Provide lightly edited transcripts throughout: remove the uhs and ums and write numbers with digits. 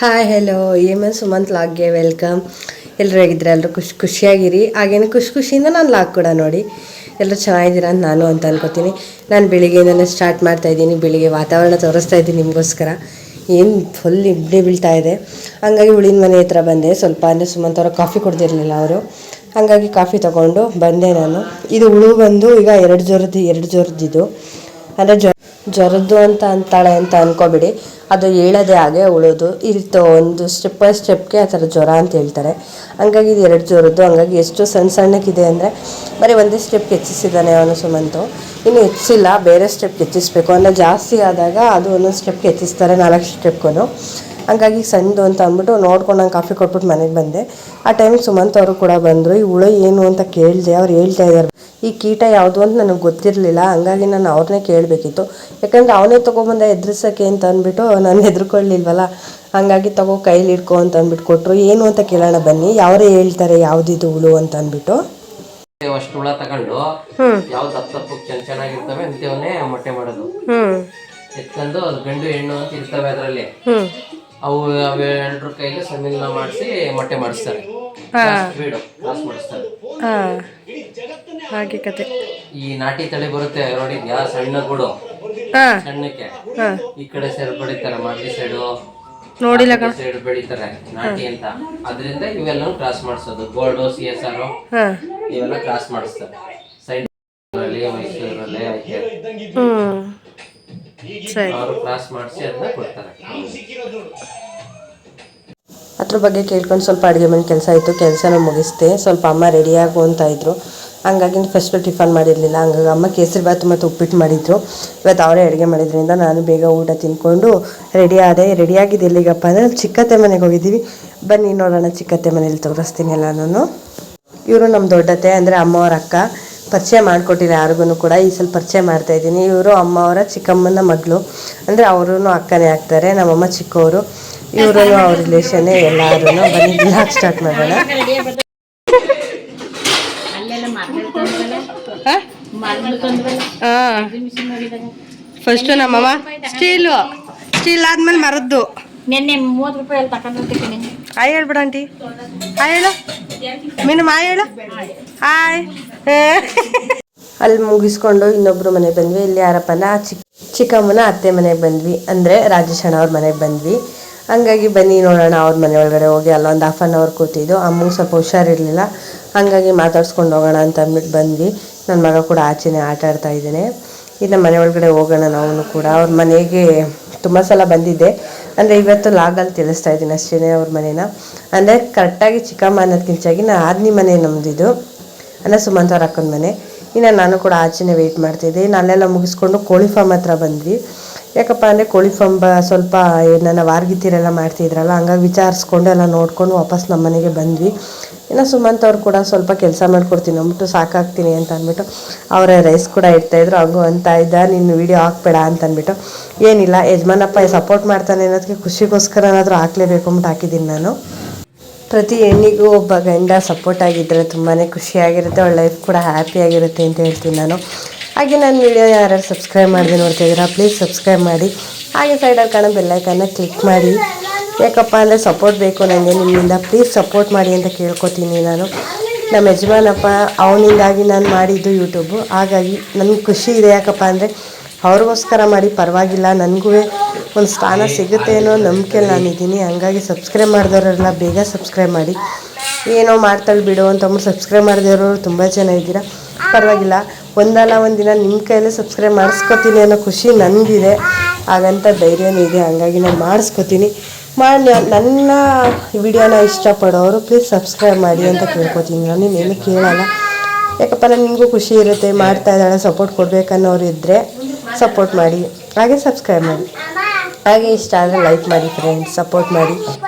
Hi hello ಏಮನ್ ಸುಮಂತ್ ಲಾಗ್ಗೆ welcome. ಎಲ್ಲರೂ ಹೇಗಿದ್ರೆ ಎಲ್ಲರೂ ಖುಷಿಯಾಗಿರಿ. ಹಾಗೇನೆ ಖುಷಿಯಿಂದ ನಾನು ಲಾಗ್ ಕೂಡ ನೋಡಿ ಎಲ್ಲರೂ ಚೆನ್ನಾಗಿದ್ದೀರಾ ಅಂತ ನಾನು ಅಂತ ಅನ್ಕೋತೀನಿ. ನಾನು ಬೆಳಿಗ್ಗೆಯಿಂದಲೇ ಸ್ಟಾರ್ಟ್ ಮಾಡ್ತಾಯಿದ್ದೀನಿ. ಬೆಳಿಗ್ಗೆ ವಾತಾವರಣ ತೋರಿಸ್ತಾ ಇದ್ದೀನಿ ನಿಮಗೋಸ್ಕರ. ಏನು ಫುಲ್ ಇಬ್ಬನೇ ಬೀಳ್ತಾ ಇದೆ. ಹಂಗಾಗಿ ಉಳಿನ ಮನೆ ಹತ್ರ ಬಂದೆ. ಸ್ವಲ್ಪ ಅಂದರೆ ಸುಮಂತ್ ಅವರು ಕಾಫಿ ಕುಡ್ದಿರಲಿಲ್ಲ ಅವರು, ಹಾಗಾಗಿ ಕಾಫಿ ತೊಗೊಂಡು ಬಂದೆ ನಾನು. ಇದು ಹುಳು ಬಂದು ಈಗ ಎರಡು ಜ್ವರದ್ದು ಅಂದರೆ ಜ್ವರದ್ದು ಅಂತ ಅಂತಾಳೆ ಅಂತ ಅಂದ್ಕೋಬೇಡಿ, ಅದು ಹೇಳೋದೇ ಹಾಗೆ ಉಳೋದು ಇರುತ್ತೆ. ಒಂದು ಸ್ಟೆಪ್ ಬೈ ಸ್ಟೆಪ್ಗೆ ಆ ಥರ ಜ್ವರ ಅಂತ ಹೇಳ್ತಾರೆ. ಹಂಗಾಗಿ ಇದು ಎರಡು ಜ್ವರದ್ದು. ಹಂಗಾಗಿ ಎಷ್ಟು ಸಣ್ಣಕ್ಕಿದೆ ಅಂದರೆ ಬರೀ ಒಂದೇ ಸ್ಟೆಪ್ ಹೆಚ್ಚಿಸಿದ್ದಾನೆ ಅವನು ಸುಮಂತು. ಇನ್ನು ಹೆಚ್ಚಿಲ್ಲ, ಬೇರೆ ಸ್ಟೆಪ್ ಹೆಚ್ಚಿಸ್ಬೇಕು. ಅಂದರೆ ಜಾಸ್ತಿ ಆದಾಗ ಅದು ಒಂದೊಂದು ಸ್ಟೆಪ್ಗೆ ಹೆಚ್ಚಿಸ್ತಾರೆ, 4 ಸ್ಟೆಪ್ಗೂ. ಹಂಗಾಗಿ ಸಣ್ಣದು ಅಂತ ಅಂದ್ಬಿಟ್ಟು ನೋಡ್ಕೊಂಡು ನಾನು ಕಾಫಿ ಕೊಟ್ಬಿಟ್ಟು ಮನೆಗೆ ಬಂದೆ. ಆ ಟೈಮಿಗೆ ಸುಮಂತ್ ಅವರು ಕೂಡ ಬಂದರು. ಈ ಹುಳು ಏನು ಅಂತ ಕೇಳಿದೆ. ಅವ್ರು ಹೇಳ್ತಾ ಇದ್ದಾರೆ ಈ ಕೀಟ ಯಾವುದು ಅಂತ ನನಗೆ ಗೊತ್ತಿರಲಿಲ್ಲ. ಹಂಗಾಗಿ ನಾನು ಅವ್ರನ್ನೇ ಕೇಳಬೇಕಿತ್ತು. ಯಾಕಂದರೆ ಅವನೇ ತೊಗೊಬಂದ ಎದುರಿಸೋಕ್ಕೆ ಅಂತ ಅಂದ್ಬಿಟ್ಟು ನಾನು ಹೆದರ್ಕೊಳ್ಳಿಲ್ವಲ್ಲ. ಹಂಗಾಗಿ ಕೈಲಿ ಇಟ್ಕೊ ಅಂತ ಅಂದ್ಬಿಟ್ಟು ಕೊಟ್ಟರು. ಏನು ಅಂತ ಕೇಳೋಣ ಬನ್ನಿ, ಯಾವರೇ ಹೇಳ್ತಾರೆ ಯಾವುದಿದು ಹುಳು ಅಂತ ಅಂದ್ಬಿಟ್ಟು. ಅಷ್ಟು ಹುಳ ತಗೊಂಡು ಯಾವ ತಪ್ಪು ಚೆನ್ನಾಗಿರ್ತವೆ ಅಂತವನ್ನೇ ಮೊಟ್ಟೆ ಮಾಡೋದು. ಎತ್ಕೊಂಡು ಅದು ಗಂಡು ಹೆಣ್ಣು ಅಂತ ಇರ್ತವೆ ಅದರಲ್ಲಿ. ಅವು ಅವೆರಡರ ಕೈಲಿ ಸಮ್ಮಿಲನ ಮಾಡಿಸಿ ಮೊಟ್ಟೆ ಮಾಡಿಸ್ತಾರೆ, ಕ್ರಾಸ್ ಮಾಡಿಸ್ತಾರೆ. ಹಾಗೆ ಕತೆ. ಈ ನಾಟಿ ತಳಿ ಬರುತ್ತೆ ನೋಡಿದ್ಯಾ, ಸಣ್ಣ ಗುಡು ಸಣ್ಣಕ್ಕೆ ಈ ಕಡೆ ಸೈಡ್ ಬೆಳಿತಾರೆ, ಮಾರ್ಗಿ ಸೈಡು ನೋಡಿಲ್ಲ ಸೈಡ್ ಬೆಳಿತಾರೆ ನಾಟಿ ಅಂತ. ಅದರಿಂದ ಇವೆಲ್ಲ ಕ್ರಾಸ್ ಮಾಡಿಸೋದು. ಗೋಲ್ಡು, CSR ಇವೆಲ್ಲ ಕ್ರಾಸ್ ಮಾಡಿಸ್ತಾರೆ. ಸೈಡ್ ಮೈಸೂರಲ್ಲಿ ಅವರು ಕ್ರಾಸ್ ಮಾಡಿಸಿ ಅದನ್ನ ಕೊಡ್ತಾರೆ. ಅದ್ರ ಬಗ್ಗೆ ಕೇಳ್ಕೊಂಡು ಸ್ವಲ್ಪ ಅಡುಗೆ ಮನೆ ಕೆಲಸ ಇತ್ತು, ಕೆಲಸನ ಮುಗಿಸ್ದೆ. ಸ್ವಲ್ಪ ಅಮ್ಮ ರೆಡಿಯಾಗು ಅಂತ ಇದ್ರು. ಹಂಗಾಗಿ ಫಸ್ಟು ಟಿಫನ್ ಮಾಡಿರಲಿಲ್ಲ. ಹಂಗಾಗಿ ಅಮ್ಮ ಕೇಸರಿ ಬಾತು ಮತ್ತು ಉಪ್ಪಿಟ್ಟು ಮಾಡಿದ್ರು. ಇವತ್ತು ಅವರೇ ಅಡುಗೆ ಮಾಡಿದ್ರಿಂದ ನಾನು ಬೇಗ ಊಟ ತಿಂದ್ಕೊಂಡು ರೆಡಿಯಾಗಿದೆ. ಎಲ್ಲಿಗಪ್ಪ ಅಂದರೆ ಚಿಕ್ಕತ್ತೆ ಮನೆಗೆ ಹೋಗಿದ್ದೀವಿ. ಬನ್ನಿ ನೋಡೋಣ ಚಿಕ್ಕತ್ತೆ ಮನೇಲಿ ತೋರಿಸ್ತೀನಿ ಎಲ್ಲನೂ. ಇವರು ನಮ್ಮ ದೊಡ್ಡತ್ತೆ ಅಂದರೆ ಅಮ್ಮವ್ರ ಅಕ್ಕ. ಪರಿಚಯ ಮಾಡಿಕೊಟ್ಟಿಲ್ಲ ಯಾರಿಗೂ ಕೂಡ, ಈ ಸಲ ಪರಿಚಯ ಮಾಡ್ತಾಯಿದ್ದೀನಿ. ಇವರು ಅಮ್ಮವರ ಚಿಕ್ಕಮ್ಮನ ಮಗಳು, ಅಂದರೆ ಅವರು ಅಕ್ಕನೇ ಆಗ್ತಾರೆ. ನಮ್ಮಮ್ಮ ಚಿಕ್ಕವರು, ಇವರು ಅವ್ರ ರಿಲೇಷನ್ನೇ ಎಲ್ಲರೂ. ಬನ್ನಿ ಬ್ಲಾಗ್ ಸ್ಟಾರ್ಟ್ ಮಾಡೋಣ. ಫಸ್ಟು ನಮ್ಮಮ್ಮ ಸ್ಟೀಲ್ ಆದ್ಮೇಲೆ ಮರದ್ದು. ನೆನ್ನೆ 30 ರೂಪಾಯಿ ತಗೊಂಡಿರ್ತೀನಿ. ಹಾಯ್ ಹೇಳ್ಬಿಡ ಆಂಟಿ. ಹಾಯ್ ಹೇಳು ಮೀನು, ಹಾಯ್ ಹೇಳು. ಹಾಯ್. ಅಲ್ಲಿ ಮುಗಿಸ್ಕೊಂಡು ಇನ್ನೊಬ್ರು ಮನೆಗೆ ಬಂದ್ವಿ. ಇಲ್ಲಿ ಯಾರಪ್ಪನ ಚಿಕ್ಕಮ್ಮನ ಅತ್ತೆ ಮನೆಗೆ ಬಂದ್ವಿ, ಅಂದರೆ ರಾಜೇಶ್ ಅಣ್ಣ ಅವ್ರ ಮನೆಗೆ ಬಂದ್ವಿ. ಹಂಗಾಗಿ ಬನ್ನಿ ನೋಡೋಣ ಅವ್ರ ಮನೆ ಒಳಗಡೆ ಹೋಗಿ ಅಲ್ಲೊಂದು 1/2 hour ಕೂತಿದ್ದು. ಅಮ್ಮಗೆ ಸ್ವಲ್ಪ ಹುಷಾರಿರಲಿಲ್ಲ, ಹಂಗಾಗಿ ಮಾತಾಡ್ಸ್ಕೊಂಡು ಹೋಗೋಣ ಅಂತ ಅಂದ್ಬಿಟ್ಟು ಬಂದ್ವಿ. ನನ್ನ ಮಗ ಕೂಡ ಆಚೆನೇ ಆಟ ಆಡ್ತಾ ಇದ್ದೇನೆ. ಇನ್ನು ಮನೆ ಒಳಗಡೆ ಹೋಗೋಣ ನಾವು ಕೂಡ. ಅವ್ರ ಮನೆಗೆ ತುಂಬ ಸಲ ಬಂದಿದ್ದೆ, ಅಂದರೆ ಇವತ್ತು ಲಾಗಲ್ಲಿ ತಿಳಿಸ್ತಾ ಇದ್ದೀನಿ ಅಷ್ಟೇ ಅವ್ರ ಮನೇನ. ಅಂದರೆ ಕರೆಕ್ಟಾಗಿ ಚಿಕ್ಕಮ್ಮ ಅನ್ನೋದಕ್ಕಿಂಚಾಗಿ ನಾನು ಆದ್ನಿ ಮನೆ ನಮ್ಮದಿದ್ದು, ಅಂದರೆ ಸುಮಂತ್ ಅವ್ರ ಅಕ್ಕನ ಮನೆ. ಇನ್ನು ನಾನು ಕೂಡ ಆಚೆನೇ ವೆಯ್ಟ್ ಮಾಡ್ತಿದ್ದೆ. ಅಲ್ಲೆಲ್ಲ ಮುಗಿಸ್ಕೊಂಡು ಕೋಳಿ ಫಾರ್ಮ್ ಹತ್ರ ಬಂದ್ವಿ. ಯಾಕಪ್ಪ ಅಂದರೆ ಕೋಳಿ ಫಾರ್ಮ್ ಸ್ವಲ್ಪ ನನ್ನ ವಾರ್ಗಿತ್ತಿರೆಲ್ಲ ಮಾಡ್ತಿದ್ರಲ್ಲ, ಹಂಗಾಗಿ ವಿಚಾರಿಸ್ಕೊಂಡು ಎಲ್ಲ ನೋಡ್ಕೊಂಡು ವಾಪಸ್ ನಮ್ಮ ಮನೆಗೆ ಬಂದ್ವಿ. ಇನ್ನು ಸುಮಂತ್ ಅವ್ರು ಕೂಡ ಸ್ವಲ್ಪ ಕೆಲಸ ಮಾಡ್ಕೊಡ್ತೀನಿ ಅಂದ್ಬಿಟ್ಟು ಸಾಕಾಗ್ತೀನಿ ಅಂತ ಅಂದ್ಬಿಟ್ಟು ಅವರೇ ರೈಸ್ ಕೂಡ ಇಡ್ತಾಯಿದ್ರು. ಹಂಗೂ ಅಂತ ಇದ್ದ ನೀನು ವೀಡಿಯೋ ಹಾಕ್ಬೇಡ ಅಂತ ಅಂದ್ಬಿಟ್ಟು. ಏನಿಲ್ಲ, ಯಜಮಾನಪ್ಪ ಸಪೋರ್ಟ್ ಮಾಡ್ತಾನೆ ಅನ್ನೋದಕ್ಕೆ ಖುಷಿಗೋಸ್ಕರ ಏನಾದರೂ ಹಾಕಲೇಬೇಕು ಅಂದ್ಬಿಟ್ಟು ಹಾಕಿದ್ದೀನಿ ನಾನು. ಪ್ರತಿ ಹೆಣ್ಣಿಗೂ ಒಬ್ಬ ಗಂಡ ಸಪೋರ್ಟ್ ಆಗಿದ್ದರೆ ತುಂಬಾ ಖುಷಿಯಾಗಿರುತ್ತೆ, ಅವಳ ಲೈಫ್ ಕೂಡ ಹ್ಯಾಪಿಯಾಗಿರುತ್ತೆ ಅಂತ ಹೇಳ್ತೀನಿ ನಾನು. ಹಾಗೆ ನನ್ನ ವೀಡಿಯೋ ಯಾರು ಸಬ್ಸ್ಕ್ರೈಬ್ ಮಾಡಿದೆ ನೋಡ್ತಾಯಿದ್ದೀರಾ, ಪ್ಲೀಸ್ ಸಬ್ಸ್ಕ್ರೈಬ್ ಮಾಡಿ. ಹಾಗೆ ಸೈಡಲ್ಲಿ ಕಾಣೋ ಬೆಲ್ಲೈಕನ್ನ ಕ್ಲಿಕ್ ಮಾಡಿ. ಯಾಕಪ್ಪ ಅಂದರೆ ಸಪೋರ್ಟ್ ಬೇಕು ನನಗೆ ನಿಮ್ಮಿಂದ, ಪ್ಲೀಸ್ ಸಪೋರ್ಟ್ ಮಾಡಿ ಅಂತ ಕೇಳ್ಕೊತೀನಿ ನಾನು. ನಮ್ಮ ಯಜಮಾನಪ್ಪ ಅವನಿಂದಾಗಿ ನಾನು ಮಾಡಿದ್ದು ಯೂಟ್ಯೂಬು, ಹಾಗಾಗಿ ನನಗೆ ಖುಷಿ ಇದೆ. ಯಾಕಪ್ಪ ಅಂದರೆ ಅವ್ರಿಗೋಸ್ಕರ ಮಾಡಿ ಪರವಾಗಿಲ್ಲ, ನನಗೂ ಒಂದು ಸ್ಥಾನ ಸಿಗುತ್ತೆ ಅನ್ನೋ ನಂಬಿಕೆಯಲ್ಲಿ ನಾನಿದ್ದೀನಿ. ಹಂಗಾಗಿ ಸಬ್ಸ್ಕ್ರೈಬ್ ಮಾಡಿದವರೆಲ್ಲ ಬೇಗ ಸಬ್ಸ್ಕ್ರೈಬ್ ಮಾಡಿ. ಏನೋ ಮಾಡ್ತಾಳೆ ಬಿಡು ಅಂತಂದ್ಬಿಟ್ಟು ಸಬ್ಸ್ಕ್ರೈಬ್ ಮಾಡಿದವರು ತುಂಬ ಜನ ಇದ್ದೀರಾ, ಪರವಾಗಿಲ್ಲ. ಒಂದಲ್ಲ ಒಂದಿನ ನಿಮ್ಮ ಕೈಯಲ್ಲೇ ಸಬ್ಸ್ಕ್ರೈಬ್ ಮಾಡಿಸ್ಕೊತೀನಿ ಅನ್ನೋ ಖುಷಿ ನನಗಿದೆ, ಹಾಗಂತ ಧೈರ್ಯನೂ ಇದೆ. ಹಂಗಾಗಿ ನಾನು ಮಾಡಿಸ್ಕೊತೀನಿ. ನನ್ನ ವಿಡಿಯೋನ ಇಷ್ಟಪಡೋರು ಪ್ಲೀಸ್ ಸಬ್ಸ್ಕ್ರೈಬ್ ಮಾಡಿ ಅಂತ ಕೇಳ್ಕೊತೀನಿ. ನಾನು ಇನ್ನೇನು ಕೇಳಲ್ಲ, ಯಾಕಪ್ಪ ನಾನು ನಿಮಗೂ ಖುಷಿ ಇರುತ್ತೆ. ಮಾಡ್ತಾ ಇದ್ದಾಳೆ, ಸಪೋರ್ಟ್ ಕೊಡಬೇಕನ್ನೋರು ಇದ್ದರೆ ಸಪೋರ್ಟ್ ಮಾಡಿ, ಹಾಗೆ ಸಬ್ಸ್ಕ್ರೈಬ್ ಮಾಡಿ. ಹಾಗೆ ಇಷ್ಟ ಆದರೆ ಲೈಕ್ ಮಾಡಿ ಫ್ರೆಂಡ್ಸ್, ಸಪೋರ್ಟ್ ಮಾಡಿ.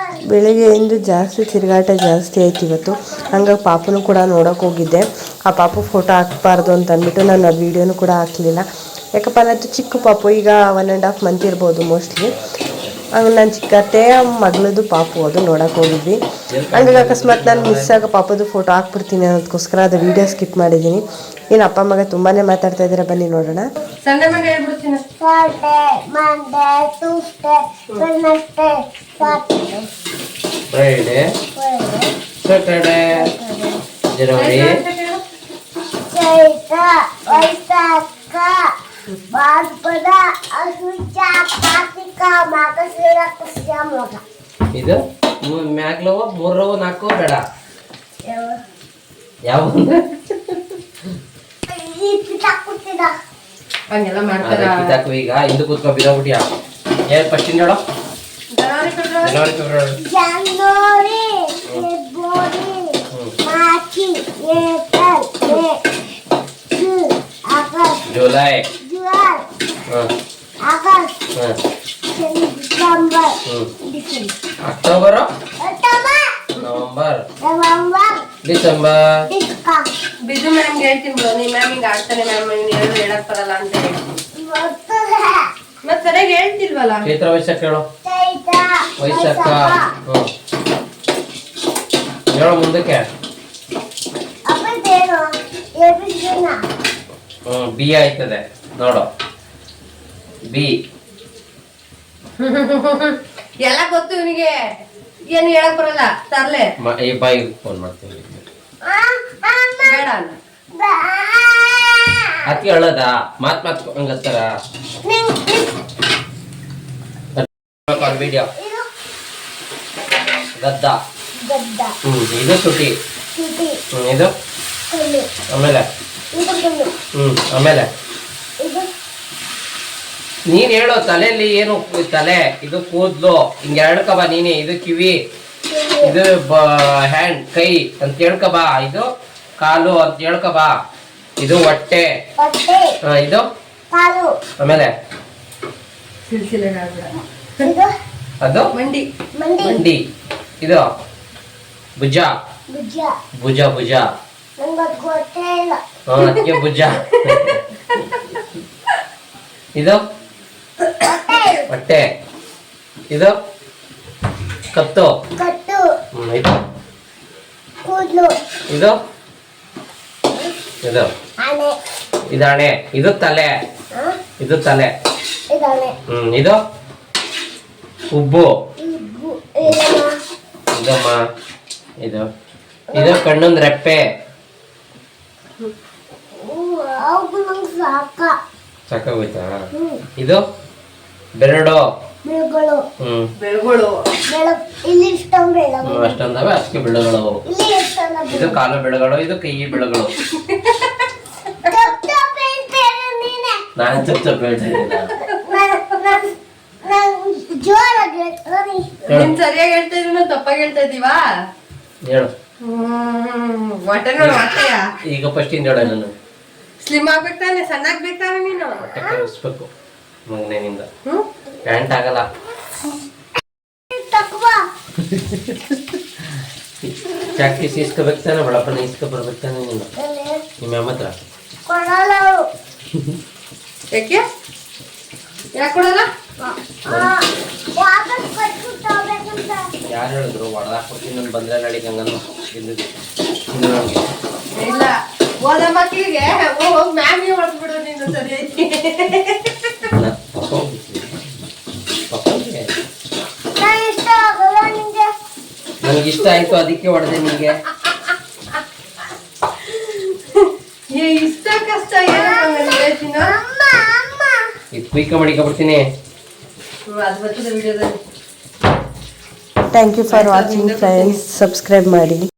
ಬೆಳಿಗ್ಗೆಯಿಂದ ಜಾಸ್ತಿ ತಿರುಗಾಟ ಜಾಸ್ತಿ ಆಯ್ತು ಇವತ್ತು. ಹಂಗಾಗಿ ಪಾಪನೂ ಕೂಡ ನೋಡೋಕೆ ಹೋಗಿದ್ದೆ. ಆ ಪಾಪು ಫೋಟೋ ಹಾಕಬಾರ್ದು ಅಂತ ಅಂದ್ಬಿಟ್ಟು ನಾನು ಆ ವೀಡಿಯೋನೂ ಕೂಡ ಹಾಕಲಿಲ್ಲ. ಯಾಕಪ್ಪ ಅನ್ನೋದು ಚಿಕ್ಕ ಪಾಪು, ಈಗ 1.5 month ಇರ್ಬೋದು ಮೋಸ್ಟ್ಲಿ. ಹಂಗೆ ನಾನು ಚಿಕ್ಕತ್ತೆ ಮಗಳದು ಪಾಪು ಅದು ನೋಡೋಕೆ ಹೋಗಿದ್ವಿ. ಹಂಗಾಗಿ ಅಕಸ್ಮಾತ್ ನಾನು ಮಿಸ್ ಆಗ ಪಾಪದು ಫೋಟೋ ಹಾಕ್ಬಿಡ್ತೀನಿ ಅನ್ನೋದಕ್ಕೋಸ್ಕರ ಅದು ವಿಡಿಯೋ ಸ್ಕಿಪ್ ಮಾಡಿದ್ದೀನಿ. ಇನ್ನು ಅಪ್ಪ ಮಗ ತುಂಬಾನೇ ಮಾತಾಡ್ತಾ ಇದ್ದಾರೆ, ಬನ್ನಿ ನೋಡೋಣ. ಸಂಡೆ ಮಗ ಹೇಳ್ಬಿಡ್ತೀನಿ. ಫ್ರೈಡೇ, ಸ್ಯಾಟರ್ಡೇ, ಜನವರಿ, ಇದು ಮ್ಯಾಗ್ಲವ 3 4 ಬೇಡ. ಯಾವ ಹಂಗೆಲ್ಲ ಮಾಡ್ತಾರ. ಈಗ ಹಿಂದೆ ಕೂತ್ಕೊ ಬಿಡೋಬಿಟ್ಟಿಯಾ. ಏನ್ ಫಸ್ಟ್ ಇಂದ ಹೇಳೋ. ಜನವರಿ ಫೆಬ್ರವರಿ ಜುಲೈ ಅಕ್ಟೋಬರ್ ನವೆಂಬರ್ ಡಿಸೆಂಬರ್. ಬಿದು ಮ್ಯಾಮ್ ಹೇಳ್ತೀನಿ ಬಿಡು, ನೀ ಮ್ಯಾಮ್ ಹಿಂಗ ಆಡ್ತಾನೆ ಮ್ಯಾಮ್ ಏನು ಹೇಳಕ್ ಬರಲ್ಲ ಅಂತ ಹೇಳಿ ಮತ್ತೆ ಸರಿಯಾಗಿ ಹೇಳ್ತಿಲ್ವಲ್ಲ. ಚೈತ್ರ ವೈಶಾಖ ಹೇಳು. ವೈಶಾಖ ಹೇಳೋ ಮುಂದಕ್ಕೆ. ಬಿ ಆಯ್ತದೆ ನೋಡು. ಬಿ ಎಲ್ಲ ಗೊತ್ತು ಇವನಿಗೆ, ಏನು ಹೇಳಕ್ ಬರಲ್ಲ. ತರ್ಲೆ ಈ ಬಾಯಿಗೆ ಫೋನ್ ಮಾಡ್ತೀನಿ. ಬೇಡ ಅಲ್ಲ ಅತಿ ಹೇಳದ ಮಾತ್ ಹಂಗತ್ತಾರ ವಿಡಿಯೋ. ಗದ್ದ, ಇದು ತುಟಿ, ಇದು ಆಮೇಲೆ ಆಮೇಲೆ ನೀನ್ ಹೇಳೋ ತಲೆಯಲ್ಲಿ ಏನು ತಲೆ, ಇದು ಕೂದ್ಲು ಹಿಂಗ ಹೇಳ್ಕಬ ನೀನೆ. ಇದು ಕಿವಿ, ಇದು ಹ್ಯಾಂಡ್ ಕೈ ಅಂತ ಹೇಳ್ಕಬ. ಇದು ಕಾಲು ಅಂತ ಹೇಳ್ಕಬ. ಇದು ಹೊಟ್ಟೆ, ಇದು ಆಮೇಲೆ ಅದು ಮಂಡಿ, ಇದು ಭುಜ, ಭುಜ ಭುಜ ಅದಕ್ಕೆ ಭುಜ. ಇದು ಹೊಟ್ಟೆ, ಇದು ಕತ್ತು, ಇದು ಇದು ಇದು ಇದು ಹಣೆ, ಇದು ತಲೆ, ಇದು ತಲೆ. ಇದು ಉಬ್ಬು, ಇದಮ್ಮ, ಇದು ಇದು ಕಣ್ಣೊಂದು ರೆಪ್ಪೆ. ಸಾಕಾಗೋಯ್ತಾ? ಇದು ಬೆರಡು, ಅಷ್ಟೊಂದವೆ ಅಷ್ಟಕ್ಕೆ ಬೆಳಗಳು. ಇದು ಕಾಲು ಬೆಳಗಳು, ಇದು ಕೈ ಬೆಳಗಳು. ನಾನು ಚಪ್ ಚಪ್ ಹೇಳ್ತಾ ಇದ್ದೀನಿ. ಸರಿಯಾಗಿ ಹೇಳ್ತಾ ಇದ್ರು, ತಪ್ಪಾಗಿ ಹೇಳ್ತಾ ಇದೀವಾ? ಹೇಳು. ಹೊಟ್ಟೆ ನೋಡು, ಹೊಟ್ಟೆಯ ಈಗ ಫಸ್ಟ್ ಇಂದ ಹೇಳ. ನಾನು ಸ್ಲಿಮ್ ಆಗ್ಬೇಕು ತಾನೆ, ಸಣ್ಣ ಆಗ್ಬೇಕು ತಾನೆ ನೀನು. ಹೊಟ್ಟೆ ಕಲಿಸ್ಬೇಕು ಮಗನಿಂದ. ಪ್ಯಾಂಟ್ ಆಗಲ್ಲ. ಚಾಕ್ಟೀಸ್ ಇಸ್ಕೋಬೇಕು ತಾನೆ, ಬಳಪನ ಇಸ್ಕೊ ಬರ್ಬೇಕು ತಾನೆ ನೀನು ನಿಮ್ಮ ಅಮ್ಮ ಹತ್ರ. ಯಾಕೆ ಯಾಕೆ ಕೊಡಲ್ಲ? ಯಾರು ಹೇಳಿದ್ರು ಹೊಡೆದಾಕ್ಬಿಡ್ತೀನಿ ನಾನು ಬಂದ್ರೆ ನಾಳೆಗೆ ಹಂಗನ್ನು ಇಲ್ಲ. ಓದ ಮಕ್ಕಳಿಗೆ ಹೋಗಿ ಮ್ಯಾಮಿ ಹೊಡೆದ್ಬಿಡು ನೀನು. ಸರಿ ಐತಿ. ನನಗೆ ಇಷ್ಟ ಆಯ್ತು ಅದಕ್ಕೆ ಹೊಡೆದೆ ನಿಮಗೆ. ಇಷ್ಟ ಕಷ್ಟ ಇದು ಕುಯ್ಕ ಮಡಿಕೊಬಿಡ್ತೀನಿ. ಅದು ಬರ್ತದೆ ವಿಡಿಯೋದಲ್ಲಿ. Thank you for watching friends. Subscribe ಮಾಡಿ.